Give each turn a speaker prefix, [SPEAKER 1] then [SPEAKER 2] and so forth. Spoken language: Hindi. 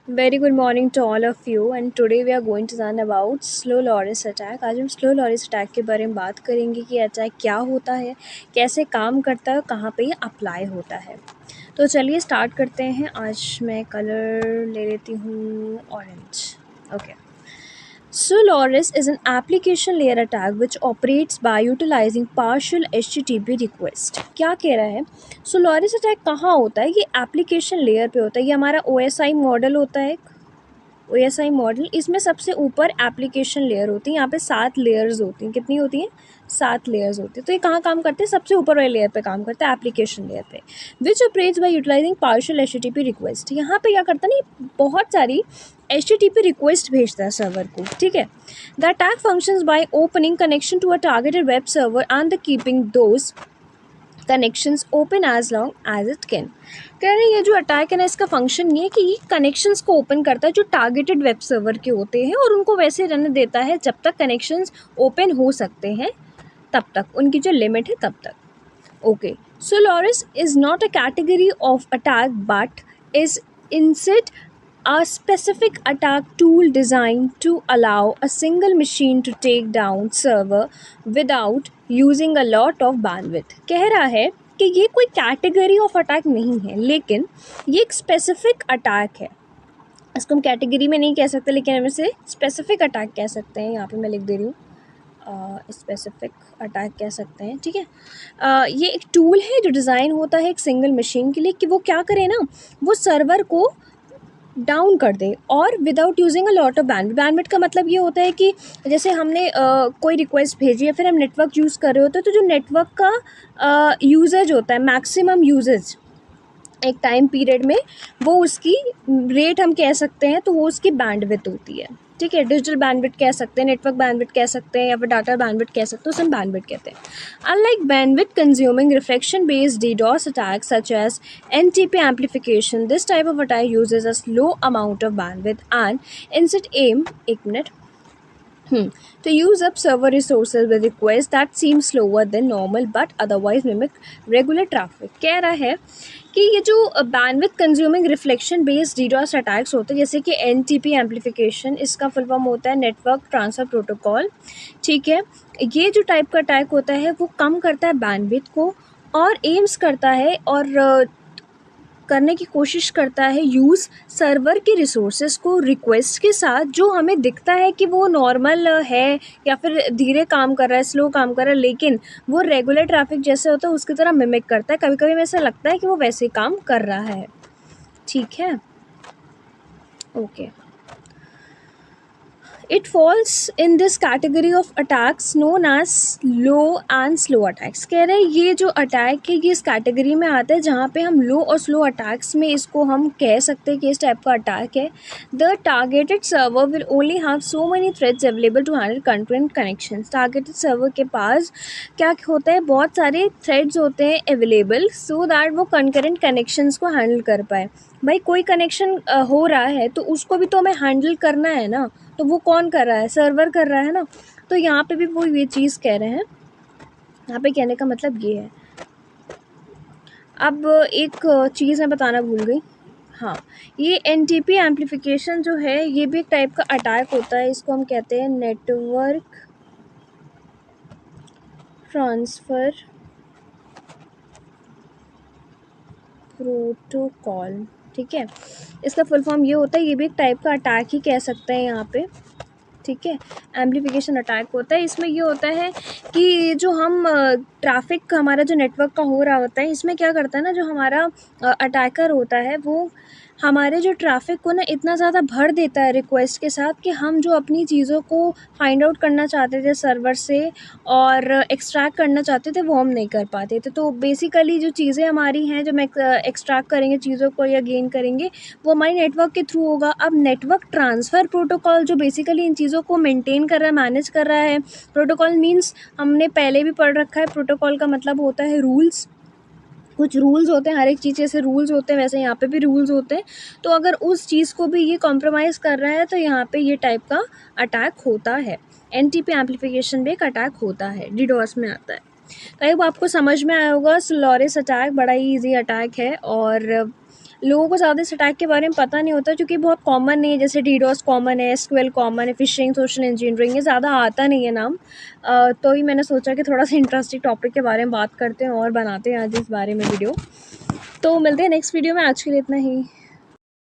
[SPEAKER 1] Very good morning to all of you and today we are going to learn about slow Laureus attack. आज हम स्लो लॉरेस अटैक के बारे में बात करेंगे कि अटैक क्या होता है, कैसे काम करता है और कहाँ पे ये अप्लाई होता है। तो चलिए स्टार्ट करते हैं। आज मैं कलर ले लेती हूँ orange. Okay. Solaris is an application layer attack which operates by utilizing partial HTTP request। क्या कह रहा है? Solaris अटैक कहाँ होता है? ये एप्लीकेशन लेयर पे होता है। ये हमारा OSI मॉडल होता है। OSI मॉडल, इसमें सबसे ऊपर एप्लीकेशन लेयर होती है। यहाँ पे 7 लेयर्स होती हैं। कितनी होती हैं? 7 लेयर्स होती है। तो ये कहाँ काम करते हैं? सबसे ऊपर वाले लेयर पे काम करता है, एप्लीकेशन लेयर पे। Which operates by utilising partial HTTP request. यहाँ पे क्या करता है ना, बहुत सारी HTTP रिक्वेस्ट भेजता है सर्वर को, ठीक है। The attack functions by opening connection to a targeted web server and the keeping those connections open as long as it can. कह रहे हैं ये जो अटैक है ना, इसका फंक्शन ये है कि ये कनेक्शंस को ओपन करता है जो टारगेटेड वेब सर्वर के होते हैं और उनको वैसे रहने देता है जब तक कनेक्शंस ओपन हो सकते हैं, तब तक उनकी जो लिमिट है तब तक। Okay, Solaris is not a category of attack but is instead a specific attack tool designed to allow a single machine to take down server without using a lot of bandwidth। कह रहा है कि ये कोई कैटेगरी ऑफ अटैक नहीं है, लेकिन ये एक स्पेसिफिक अटैक है। इसको हम कैटेगरी में नहीं कह सकते, लेकिन हम इसे स्पेसिफिक अटैक कह सकते हैं। यहाँ पे मैं लिख दे रही हूँ, स्पेसिफिक अटैक कह सकते हैं, ठीक है। ये एक टूल है जो डिज़ाइन होता है एक सिंगल मशीन के लिए कि वो क्या करे ना, वो सर्वर को डाउन कर दे और without using a lot of bandwidth. Bandwidth का मतलब ये होता है कि जैसे हमने कोई रिक्वेस्ट भेजी है, फिर हम नेटवर्क यूज़ कर रहे होते हैं, तो जो नेटवर्क का यूजेज होता है, मैक्सिमम यूजेज एक टाइम पीरियड में, वो उसकी रेट हम कह सकते हैं, तो वो उसकी बैंडविड्थ होती है, ठीक है। डिजिटल बैंडविड्थ कह सकते हैं, नेटवर्क बैंडविड्थ कह सकते हैं, या फिर डाटा बैंडविड्थ कह सकते हैं, उसे हम बैंडविड्थ कहते हैं। Unlike bandwidth consuming reflection based DDoS attacks such as NTP amplification, this type of attack uses a slow amount of bandwidth and instead aim, एक minute, to use up server resources with requests that seem slower than normal but otherwise mimic regular traffic। कह रहा है कि ये जो bandwidth consuming reflection based DDoS attacks होते हैं, जैसे कि NTP एम्पलीफिकेशन, इसका फुल फॉर्म होता है नेटवर्क ट्रांसफ़र प्रोटोकॉल, ठीक है। ये जो टाइप का अटैक होता है वो कम करता है बैंडविड्थ को और एम्स करता है और करने की कोशिश करता है यूज़ सर्वर के रिसोर्सेज को रिक्वेस्ट के साथ, जो हमें दिखता है कि वो नॉर्मल है या फिर धीरे काम कर रहा है, स्लो काम कर रहा है, लेकिन वो रेगुलर ट्रैफिक जैसे होता है उसकी तरह मिमिक करता है। कभी कभी हमें ऐसा लगता है कि वो वैसे काम कर रहा है, ठीक है। Okay, It falls in this category of attacks known as low and slow attacks। कह रहे हैं ये जो अटैक है ये इस कैटेगरी में आता है जहाँ पे हम लो और स्लो अटैक्स में इसको हम कह सकते हैं कि इस टाइप का अटैक है। The targeted server will only have so many threads available to handle concurrent connections. Targeted server के पास क्या होता है, बहुत सारे थ्रेड्स होते हैं अवेलेबल, सो दैट वो कंकरेंट कनेक्शंस को हैंडल कर पाए। भाई कोई कनेक्शन हो रहा है तो उसको भी तो हमें हैंडल करना है ना, तो वो कौन कर रहा है? सर्वर कर रहा है ना। तो यहाँ पे भी वो ये चीज़ कह रहे हैं। यहाँ पे कहने का मतलब ये है। अब एक चीज़ मैं बताना भूल गई, हाँ, ये NTP एम्पलीफिकेशन जो है ये भी एक टाइप का अटैक होता है। इसको हम कहते हैं नेटवर्क ट्रांसफ़र प्रोटोकॉल, ठीक है। इसका फुल फॉर्म ये होता है, ये भी एक टाइप का अटैक ही कह सकते हैं यहाँ पे, ठीक है। एम्पलीफिकेशन अटैक होता है। इसमें ये होता है कि जो हम ट्रैफिक हमारा जो नेटवर्क का हो रहा होता है, इसमें क्या करता है ना, जो हमारा अटैकर होता है वो हमारे जो ट्रैफिक को ना इतना ज़्यादा भर देता है रिक्वेस्ट के साथ कि हम जो अपनी चीज़ों को फाइंड आउट करना चाहते थे सर्वर से और एक्सट्रैक्ट करना चाहते थे वो हम नहीं कर पाते थे। तो बेसिकली जो चीज़ें हमारी हैं, जो हम एक्सट्रैक्ट करेंगे चीज़ों को या गेन करेंगे, वो हमारे नेटवर्क के थ्रू होगा। अब नेटवर्क ट्रांसफ़र प्रोटोकॉल जो बेसिकली इन चीज़ों को मेंटेन कर रहा है, मैनेज कर रहा है। प्रोटोकॉल मीन्स हमने पहले भी पढ़ रखा है, प्रोटोकॉल का मतलब होता है रूल्स। कुछ रूल्स होते हैं, हर एक चीज़ जैसे रूल्स होते हैं वैसे यहाँ पे भी रूल्स होते हैं। तो अगर उस चीज़ को भी ये कॉम्प्रोमाइज़ कर रहा है तो यहाँ पे ये टाइप का अटैक होता है। NTP एम्पलीफिकेशन भी एक अटैक होता है, DDoS में आता है। कहीं वो आपको समझ में आया होगा। सोलारिस अटैक बड़ा ही ईजी अटैक है और लोगों को ज़्यादा इस अटैक के बारे में पता नहीं होता क्योंकि बहुत कॉमन नहीं है, जैसे डीडोस कॉमन है, एसक्यूएल कॉमन है, फ़िशिंग, सोशल इंजीनियरिंग, ये ज़्यादा आता नहीं है नाम। तो ही मैंने सोचा कि थोड़ा-सा इंटरेस्टिंग टॉपिक के बारे में बात करते हैं और बनाते हैं आज इस बारे में वीडियो। तो मिलते हैं नेक्स्ट वीडियो में, आज के लिए इतना ही।